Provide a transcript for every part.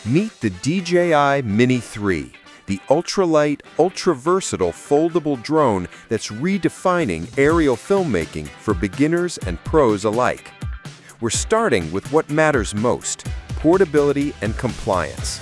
Meet the DJI Mini 3, the ultralight, ultra-versatile foldable drone that's redefining aerial filmmaking for beginners and pros alike. We're starting with what matters most: portability and compliance.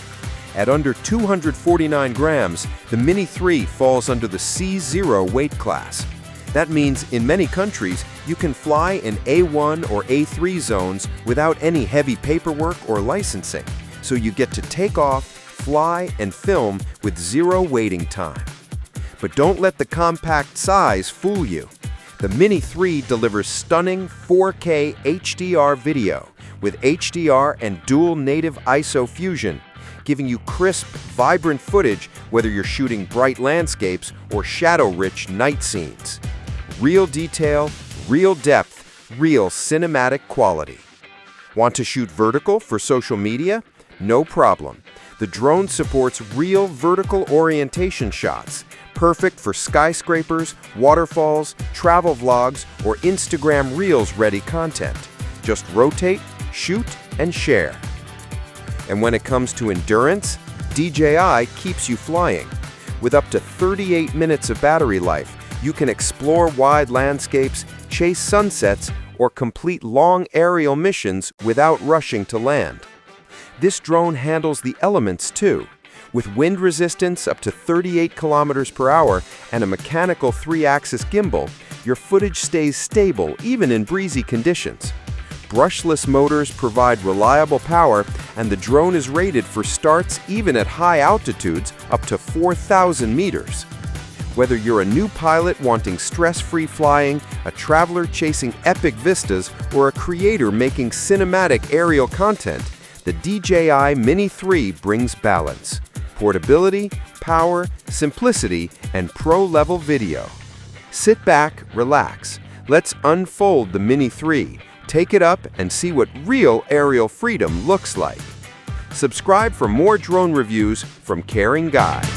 At under 249 grams, the Mini 3 falls under the C0 weight class. That means in many countries, you can fly in A1 or A3 zones without any heavy paperwork or licensing, so you get to take off, fly, and film with zero waiting time. But don't let the compact size fool you. The Mini 3 delivers stunning 4K HDR video with HDR and dual native ISO fusion, giving you crisp, vibrant footage whether you're shooting bright landscapes or shadow-rich night scenes. Real detail, real depth, real cinematic quality. Want to shoot vertical for social media? No problem. The drone supports real vertical orientation shots, perfect for skyscrapers, waterfalls, travel vlogs, or Instagram Reels-ready content. Just rotate, shoot, and share. And when it comes to endurance, DJI keeps you flying. With up to 38 minutes of battery life, you can explore wide landscapes, chase sunsets, or complete long aerial missions without rushing to land. This drone handles the elements too. With wind resistance up to 38 kilometers per hour and a mechanical 3-axis gimbal, your footage stays stable even in breezy conditions. Brushless motors provide reliable power, and the drone is rated for starts even at high altitudes up to 4,000 meters. Whether you're a new pilot wanting stress-free flying, a traveler chasing epic vistas, or a creator making cinematic aerial content, the DJI Mini 3 brings balance: portability, power, simplicity, and pro-level video. Sit back, relax. Let's unfold the Mini 3. Take it up and see what real aerial freedom looks like. Subscribe for more drone reviews from Caring Guy.